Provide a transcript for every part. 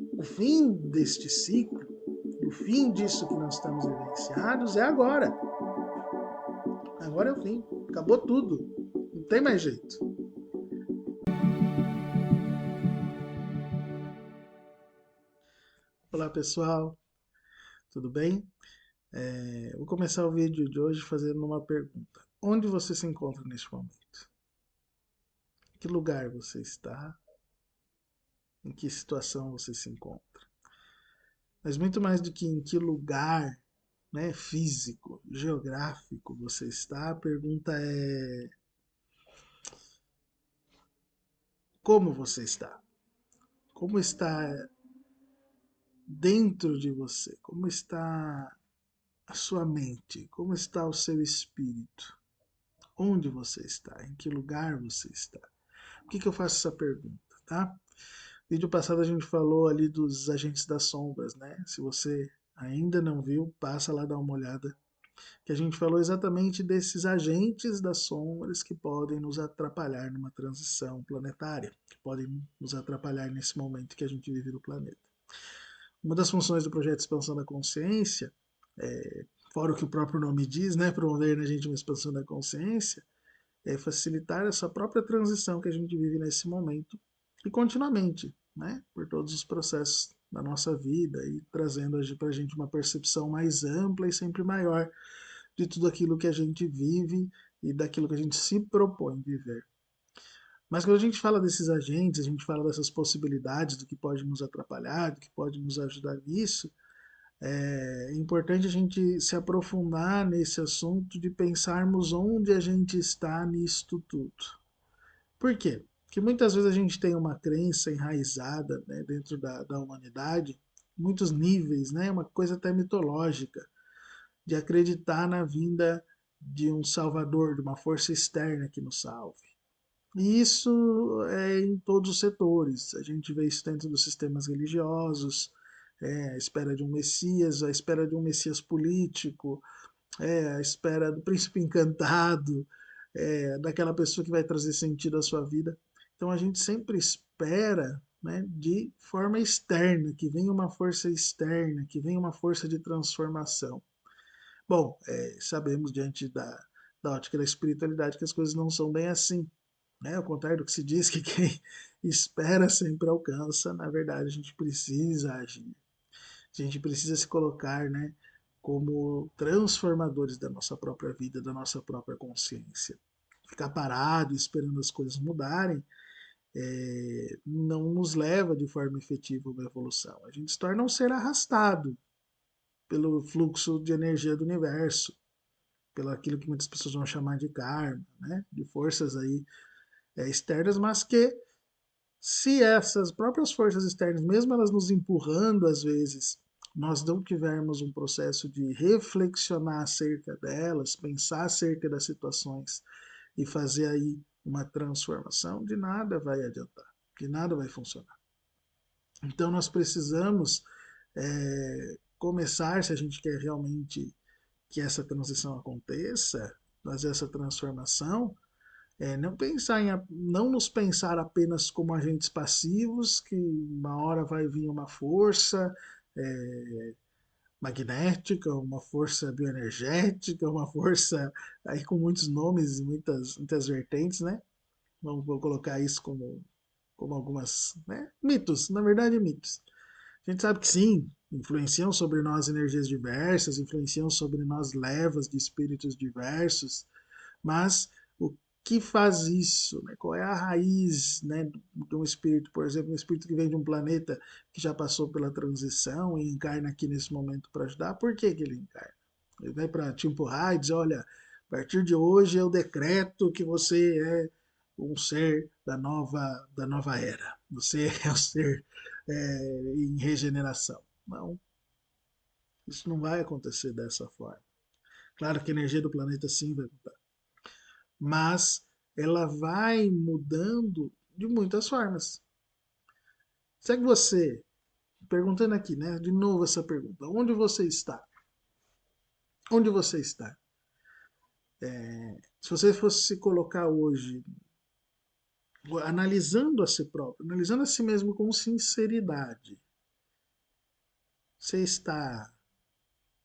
O fim deste ciclo, o fim disso que nós estamos vivenciados é agora. Agora é o fim. Acabou tudo. Não tem mais jeito. Olá pessoal, tudo bem? Vou começar o vídeo de hoje fazendo uma pergunta. Onde você se encontra neste momento? Em que lugar você está? Em que situação você se encontra? Mas muito mais do que em que lugar, né, físico, geográfico você está, a pergunta é como você está? Como está dentro de você? Como está a sua mente? Como está o seu espírito? Onde você está? Em que lugar você está? Por que eu faço essa pergunta, tá? No vídeo passado a gente falou ali dos agentes das sombras, né? Se você ainda não viu, passa lá dar uma olhada. Que a gente falou exatamente desses agentes das sombras que podem nos atrapalhar numa transição planetária, que podem nos atrapalhar nesse momento que a gente vive no planeta. Uma das funções do projeto Expansão da Consciência, fora o que o próprio nome diz, né, promover na gente uma expansão da consciência, é facilitar essa própria transição que a gente vive nesse momento e continuamente, né, por todos os processos da nossa vida e trazendo para a gente uma percepção mais ampla e sempre maior de tudo aquilo que a gente vive e daquilo que a gente se propõe viver. Mas quando a gente fala desses agentes, a gente fala dessas possibilidades do que pode nos atrapalhar, do que pode nos ajudar nisso, é importante a gente se aprofundar nesse assunto de pensarmos onde a gente está nisto tudo. Por quê? Porque muitas vezes a gente tem uma crença enraizada, né, dentro da humanidade, muitos níveis, né, uma coisa até mitológica, de acreditar na vinda de um salvador, de uma força externa que nos salve. E isso é em todos os setores. A gente vê isso dentro dos sistemas religiosos, a espera de um Messias, a espera de um Messias político, a espera do príncipe encantado, daquela pessoa que vai trazer sentido à sua vida. Então a gente sempre espera, né, de forma externa, que venha uma força externa, que venha uma força de transformação. Bom, sabemos diante da ótica da espiritualidade que as coisas não são bem assim. Né? Ao contrário do que se diz que quem espera sempre alcança, na verdade a gente precisa agir. A gente precisa se colocar, né, como transformadores da nossa própria vida, da nossa própria consciência. Ficar parado esperando as coisas mudarem não nos leva de forma efetiva a uma evolução. A gente se torna um ser arrastado pelo fluxo de energia do universo, pelo aquilo que muitas pessoas vão chamar de karma, né? De forças aí externas, mas que se essas próprias forças externas, mesmo elas nos empurrando às vezes, nós não tivermos um processo de reflexionar acerca delas, pensar acerca das situações e fazer aí uma transformação, de nada vai adiantar, de nada vai funcionar. Então nós precisamos começar, se a gente quer realmente que essa transição aconteça, fazer essa transformação, não pensar não nos pensar apenas como agentes passivos, que uma hora vai vir uma força magnética, uma força bioenergética, uma força aí com muitos nomes e muitas vertentes, né? Vou colocar isso como algumas, né, mitos, na verdade mitos. A gente sabe que sim, influenciam sobre nós energias diversas, influenciam sobre nós levas de espíritos diversos, mas o que faz isso? Né? Qual é a raiz, né, de um espírito, por exemplo, um espírito que vem de um planeta que já passou pela transição e encarna aqui nesse momento para ajudar? Por que, que ele encarna? Ele vai para te empurrar e dizer, olha, a partir de hoje eu decreto que você é um ser da nova era. Você é um ser em regeneração. Não, isso não vai acontecer dessa forma. Claro que a energia do planeta sim vai mudar, mas ela vai mudando de muitas formas. Segue você, perguntando aqui, né? De novo essa pergunta: onde você está? Onde você está? Se você fosse se colocar hoje, analisando a si próprio, analisando a si mesmo com sinceridade, Você está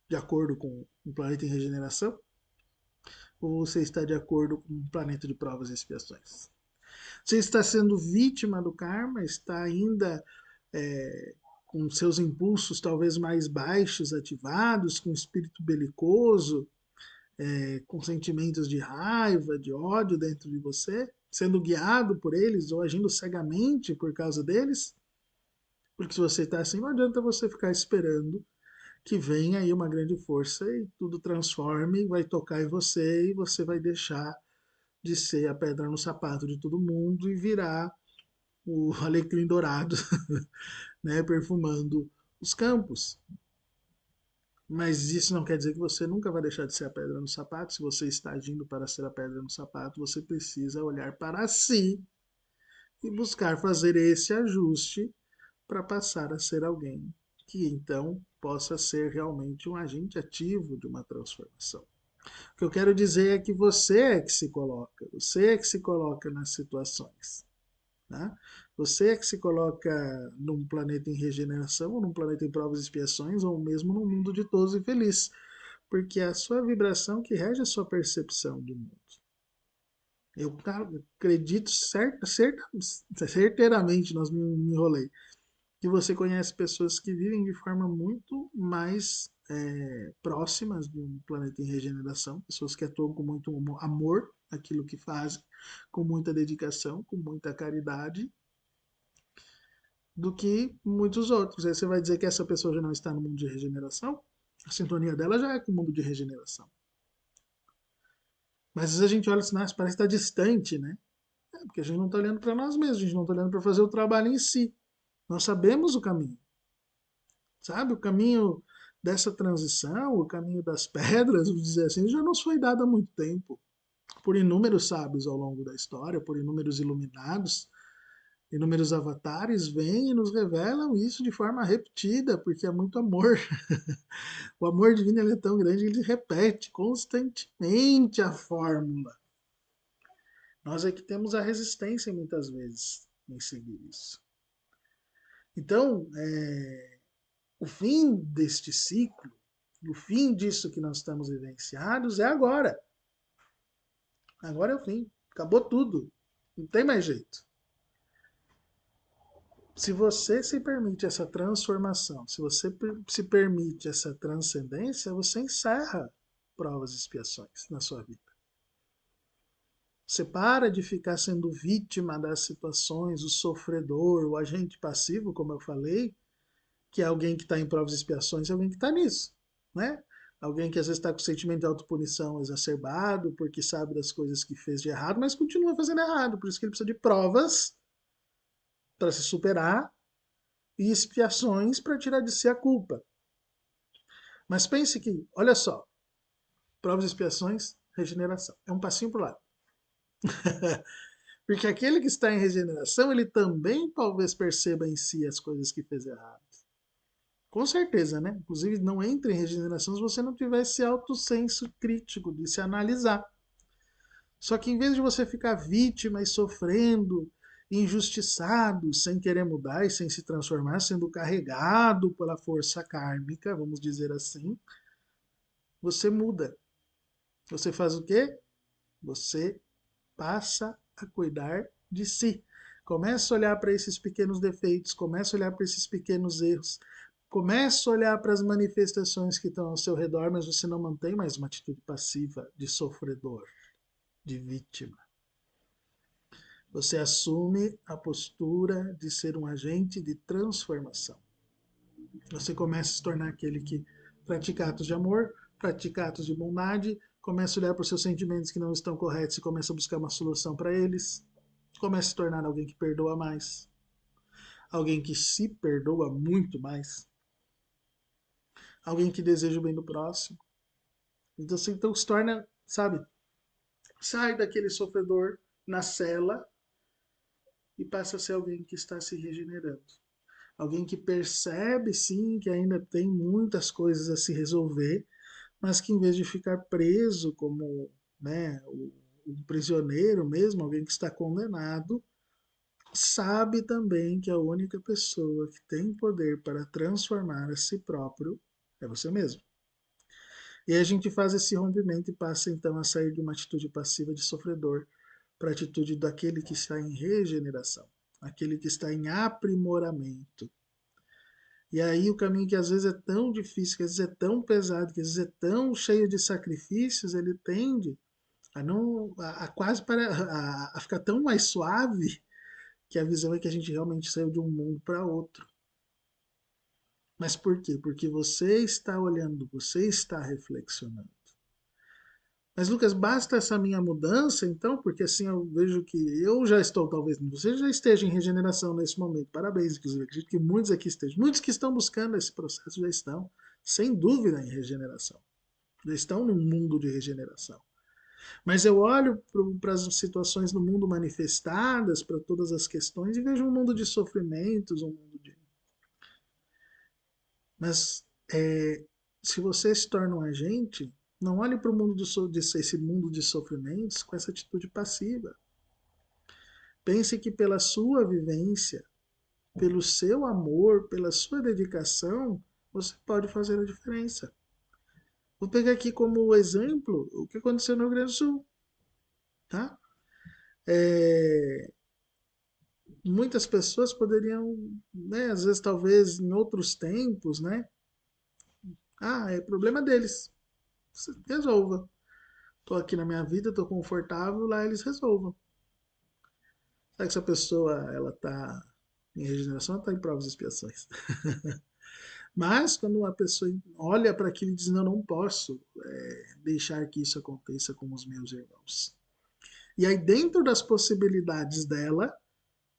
de acordo com um planeta em regeneração? Ou você está de acordo com um planeta de provas e expiações? Você está sendo vítima do karma? Está ainda com seus impulsos talvez mais baixos ativados, com espírito belicoso, com sentimentos de raiva, de ódio dentro de você, sendo guiado por eles ou agindo cegamente por causa deles? Porque se você está assim, não adianta você ficar esperando que venha aí uma grande força e tudo transforme, vai tocar em você e você vai deixar de ser a pedra no sapato de todo mundo e virar o alecrim dourado, né, perfumando os campos. Mas isso não quer dizer que você nunca vai deixar de ser a pedra no sapato. Se você está agindo para ser a pedra no sapato, você precisa olhar para si e buscar fazer esse ajuste para passar a ser alguém que então possa ser realmente um agente ativo de uma transformação. O que eu quero dizer é que você é que se coloca nas situações. Né? Você é que se coloca num planeta em regeneração, ou num planeta em provas e expiações, ou mesmo num mundo ditoso e feliz. Porque é a sua vibração que rege a sua percepção do mundo. Eu acredito certeiramente, nós me enrolei, que você conhece pessoas que vivem de forma muito mais próximas de um planeta em regeneração, pessoas que atuam com muito amor aquilo que fazem, com muita dedicação, com muita caridade, do que muitos outros. Aí você vai dizer que essa pessoa já não está no mundo de regeneração? A sintonia dela já é com o mundo de regeneração. Mas às vezes a gente olha assim, parece que está distante, né? É porque a gente não está olhando para nós mesmos, a gente não está olhando para fazer o trabalho em si. Nós sabemos o caminho, sabe? O caminho dessa transição, o caminho das pedras, vamos dizer assim, já nos foi dado há muito tempo. Por inúmeros sábios ao longo da história, por inúmeros iluminados, inúmeros avatares vêm e nos revelam isso de forma repetida, porque é muito amor. O amor divino ele é tão grande que ele repete constantemente a fórmula. Nós é que temos a resistência muitas vezes em seguir isso. Então, o fim deste ciclo, o fim disso que nós estamos vivenciados é agora. Agora é o fim. Acabou tudo. Não tem mais jeito. Se você se permite essa transformação, se você se permite essa transcendência, você encerra provas e expiações na sua vida. Você para de ficar sendo vítima das situações, o sofredor, o agente passivo, como eu falei, que é alguém que está em provas e expiações, é alguém que está nisso, né? Alguém que às vezes está com o sentimento de autopunição exacerbado, porque sabe das coisas que fez de errado, mas continua fazendo errado. Por isso que ele precisa de provas para se superar e expiações para tirar de si a culpa. Mas pense que, olha só, provas e expiações, regeneração. É um passinho para o lado. Porque aquele que está em regeneração, ele também talvez perceba em si as coisas que fez errado. Com certeza, né? Inclusive, não entra em regeneração se você não tiver esse autossenso crítico de se analisar. Só que em vez de você ficar vítima e sofrendo, injustiçado, sem querer mudar e sem se transformar, sendo carregado pela força kármica, vamos dizer assim, você muda. Você faz o quê? Você passa a cuidar de si. Começa a olhar para esses pequenos defeitos, começa a olhar para esses pequenos erros, começa a olhar para as manifestações que estão ao seu redor, mas você não mantém mais uma atitude passiva de sofredor, de vítima. Você assume a postura de ser um agente de transformação. Você começa a se tornar aquele que pratica atos de amor, pratica atos de bondade, começa a olhar para os seus sentimentos que não estão corretos e começa a buscar uma solução para eles. Começa a se tornar alguém que perdoa mais, alguém que se perdoa muito mais, alguém que deseja o bem do próximo. Então você então se torna, sabe, sai daquele sofredor na cela e passa a ser alguém que está se regenerando. Alguém que percebe sim que ainda tem muitas coisas a se resolver, mas que em vez de ficar preso como, né, um prisioneiro mesmo, alguém que está condenado, sabe também que a única pessoa que tem poder para transformar a si próprio é você mesmo. E aí a gente faz esse rompimento e passa então a sair de uma atitude passiva de sofredor para a atitude daquele que está em regeneração, aquele que está em aprimoramento. E aí o caminho que às vezes é tão difícil, que às vezes é tão pesado, que às vezes é tão cheio de sacrifícios, ele tende a não a quase para a ficar tão mais suave, que a visão é que a gente realmente saiu de um mundo para outro. Mas por quê? Porque você está olhando, você está reflexionando. Mas, Lucas, basta essa minha mudança, então? Porque assim eu vejo que eu já estou, talvez você já esteja em regeneração nesse momento. Parabéns, inclusive. Acredito que muitos aqui estejam. Muitos que estão buscando esse processo já estão, sem dúvida, em regeneração. Já estão num mundo de regeneração. Mas eu olho para as situações no mundo manifestadas, para todas as questões, e vejo um mundo de sofrimentos, um mundo de. Mas se você se torna um agente, não olhe para o mundo esse mundo de sofrimentos com essa atitude passiva. Pense que pela sua vivência, pelo seu amor, pela sua dedicação, você pode fazer a diferença. Vou pegar aqui como exemplo o que aconteceu no Rio Grande do Sul. Tá? É, muitas pessoas poderiam, né, às vezes talvez em outros tempos, né? Ah, é problema deles. Resolva. Tô aqui na minha vida, tô confortável, lá eles resolvam. Será que essa pessoa, ela tá em regeneração ou tá em provas e expiações? Mas quando a pessoa olha para aquilo e diz, não, não posso deixar que isso aconteça com os meus irmãos. E aí dentro das possibilidades dela,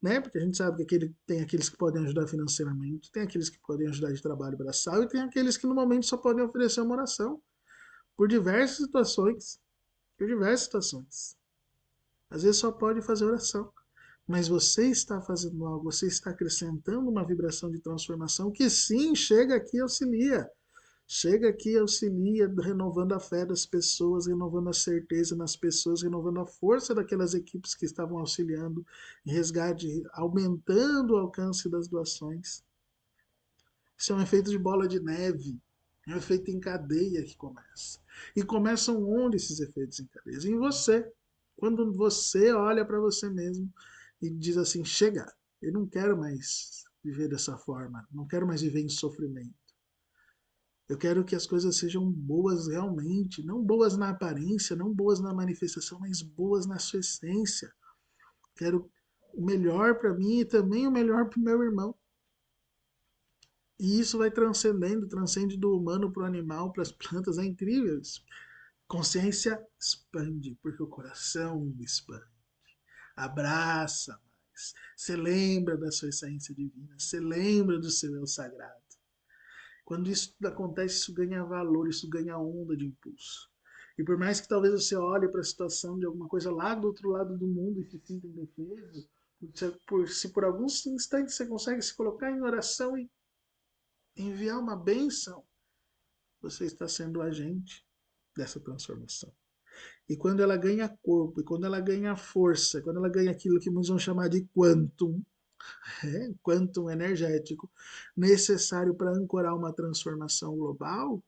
né? Porque a gente sabe que tem aqueles que podem ajudar financeiramente, tem aqueles que podem ajudar de trabalho braçal e tem aqueles que no momento só podem oferecer uma oração por diversas situações, por diversas situações. Às vezes só pode fazer oração, mas você está fazendo algo, você está acrescentando uma vibração de transformação que sim chega aqui e auxilia. Chega aqui e auxilia, renovando a fé das pessoas, renovando a certeza nas pessoas, renovando a força daquelas equipes que estavam auxiliando em resgate, aumentando o alcance das doações. Isso é um efeito de bola de neve, é um efeito em cadeia que começa. E começam onde esses efeitos em cadeia? Em você. Quando você olha para você mesmo e diz assim: chega, eu não quero mais viver dessa forma, não quero mais viver em sofrimento. Eu quero que as coisas sejam boas realmente, não boas na aparência, não boas na manifestação, mas boas na sua essência. Quero o melhor para mim e também o melhor para o meu irmão. E isso vai transcendendo, transcende do humano para o animal, para as plantas, é incrível isso. Consciência expande, porque o coração expande. Abraça mais. Você lembra da sua essência divina, você lembra do seu eu sagrado. Quando isso acontece, isso ganha valor, isso ganha onda de impulso. E por mais que talvez você olhe para a situação de alguma coisa lá do outro lado do mundo e se sinta indefeso, se por alguns instantes você consegue se colocar em oração e enviar uma bênção, você está sendo agente dessa transformação. E quando ela ganha corpo, e quando ela ganha força, quando ela ganha aquilo que muitos vão chamar de quantum, quantum energético, necessário para ancorar uma transformação global,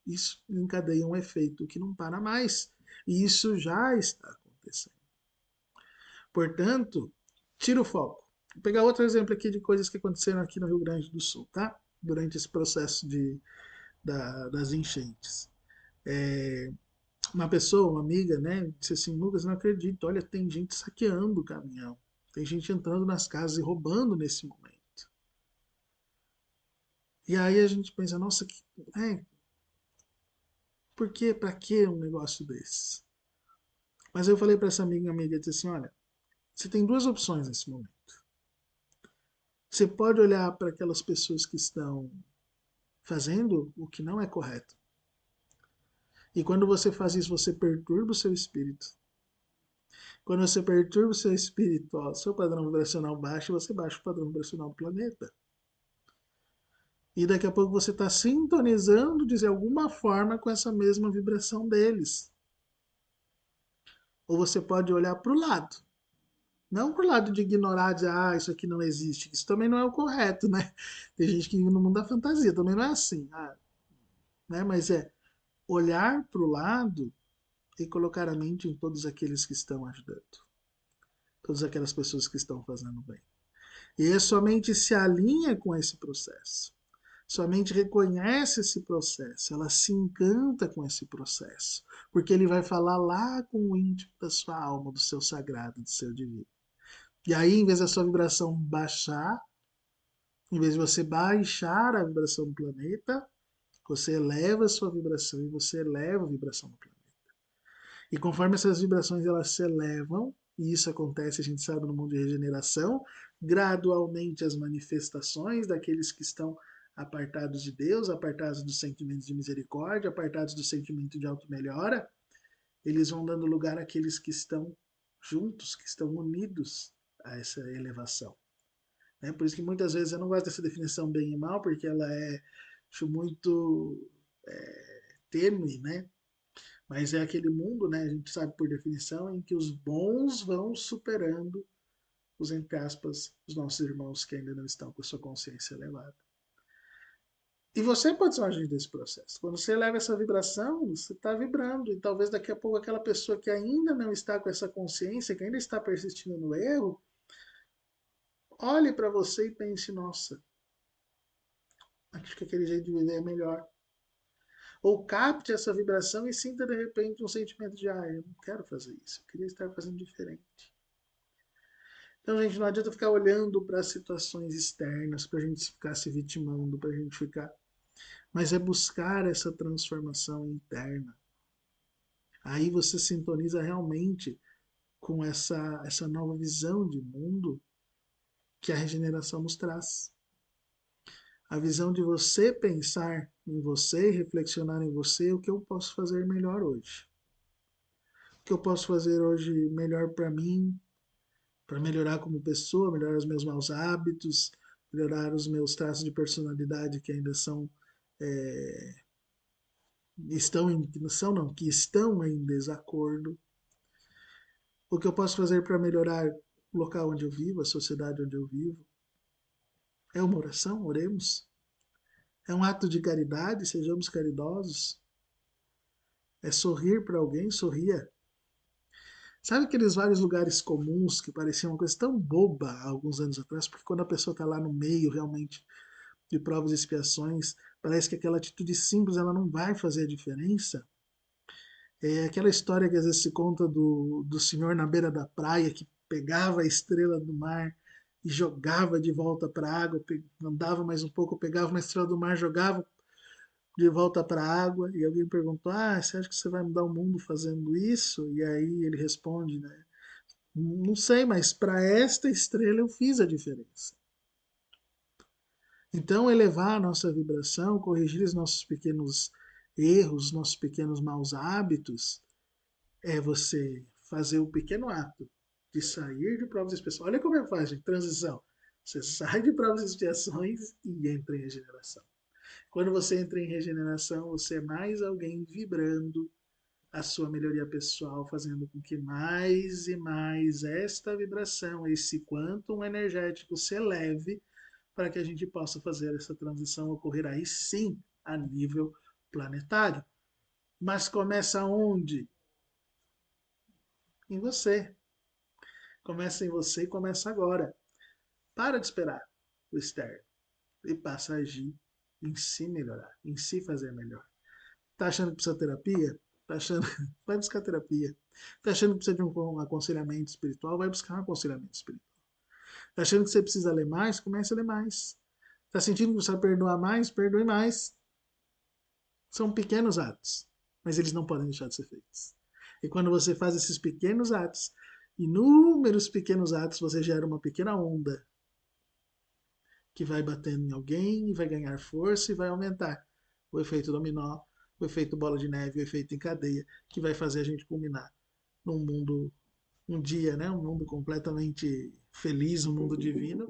isso encadeia um efeito que não para mais. E isso já está acontecendo. Portanto, tira o foco. Vou pegar outro exemplo aqui de coisas que aconteceram aqui no Rio Grande do Sul, tá? Durante esse processo das enchentes. É, uma pessoa, uma amiga, né, disse assim: Lucas, não acredito, olha, tem gente saqueando o caminhão, tem gente entrando nas casas e roubando nesse momento. E aí a gente pensa: nossa, por que, pra que um negócio desse? Mas eu falei para essa amiga, disse assim: olha, você tem duas opções nesse momento. Você pode olhar para aquelas pessoas que estão fazendo o que não é correto. E quando você faz isso, você perturba o seu espírito. Quando você perturba o seu espírito, ó, seu padrão vibracional baixa, você baixa o padrão vibracional do planeta. E daqui a pouco você está sintonizando de alguma forma com essa mesma vibração deles. Ou você pode olhar para o lado. Não pro lado de ignorar, de isso aqui não existe. Isso também não é o correto, né? Tem gente que vive no mundo da fantasia, também não é assim. Né? Mas é olhar para o lado e colocar a mente em todos aqueles que estão ajudando, todas aquelas pessoas que estão fazendo bem. E a sua mente se alinha com esse processo. Sua mente reconhece esse processo, ela se encanta com esse processo, porque ele vai falar lá com o íntimo da sua alma, do seu sagrado, do seu divino. E aí, em vez da sua vibração baixar, em vez de você baixar a vibração do planeta, você eleva a sua vibração e você eleva a vibração do planeta. E conforme essas vibrações elas se elevam, e isso acontece, a gente sabe, no mundo de regeneração, gradualmente as manifestações daqueles que estão apartados de Deus, apartados dos sentimentos de misericórdia, apartados do sentimento de auto-melhora, eles vão dando lugar àqueles que estão juntos, que estão unidos a essa elevação. Né? Por isso que muitas vezes eu não gosto dessa definição bem e mal, porque ela é, acho muito tênue, né? Mas é aquele mundo, né, a gente sabe por definição, em que os bons vão superando os, entre aspas, os nossos irmãos que ainda não estão com a sua consciência elevada. E você pode ser um agente desse processo. Quando você eleva essa vibração, você está vibrando. E talvez daqui a pouco aquela pessoa que ainda não está com essa consciência, que ainda está persistindo no erro, olhe para você e pense, nossa, acho que aquele jeito de viver é melhor. Ou capte essa vibração e sinta de repente um sentimento de, eu não quero fazer isso, eu queria estar fazendo diferente. Então, gente, não adianta ficar olhando para situações externas, para a gente ficar se vitimando, para a gente ficar. Mas é buscar essa transformação interna. Aí você sintoniza realmente com essa nova visão de mundo que a regeneração nos traz. A visão de você pensar em você, reflexionar em você, o que eu posso fazer melhor hoje. O que eu posso fazer hoje melhor para mim, para melhorar como pessoa, melhorar os meus maus hábitos, melhorar os meus traços de personalidade que ainda são estão em, não são não, que estão em desacordo. O que eu posso fazer para melhorar o local onde eu vivo, a sociedade onde eu vivo? É uma oração, oremos. É um ato de caridade, sejamos caridosos. É sorrir para alguém, sorria. Sabe aqueles vários lugares comuns que pareciam uma coisa tão boba há alguns anos atrás? Porque quando a pessoa está lá no meio realmente de provas e expiações, parece que aquela atitude simples ela não vai fazer a diferença. É aquela história que às vezes se conta do senhor na beira da praia que pegava a estrela do mar e jogava de volta para a água, andava mais um pouco, pegava uma estrela do mar, jogava de volta para a água, e alguém perguntou: você acha que você vai mudar o mundo fazendo isso? E aí ele responde, né? Não sei, mas para esta estrela eu fiz a diferença. Então, elevar a nossa vibração, corrigir os nossos pequenos erros, nossos pequenos maus hábitos, é você fazer o pequeno ato de sair de provas e expiações. Olha como é fácil, transição. Você sai de provas e expiações e entra em regeneração. Quando você entra em regeneração, você é mais alguém vibrando a sua melhoria pessoal, fazendo com que mais e mais esta vibração, esse quantum energético se eleve para que a gente possa fazer essa transição ocorrer aí sim a nível planetário. Mas começa onde? Em você. Começa em você e começa agora. Para de esperar o externo e passa a agir em si melhorar, em si fazer melhor. Tá achando que precisa de terapia? Tá achando? Vai buscar terapia. Tá achando que precisa de um aconselhamento espiritual? Vai buscar um aconselhamento espiritual. Tá achando que você precisa ler mais? Comece a ler mais. Tá sentindo que você vai perdoar mais? Perdoe mais. São pequenos atos, mas eles não podem deixar de ser feitos. E quando você faz esses pequenos atos, inúmeros pequenos atos, você gera uma pequena onda que vai batendo em alguém e vai ganhar força e vai aumentar o efeito dominó, o efeito bola de neve, o efeito em cadeia, que vai fazer a gente culminar num mundo, um dia, né, um mundo completamente feliz, um mundo divino,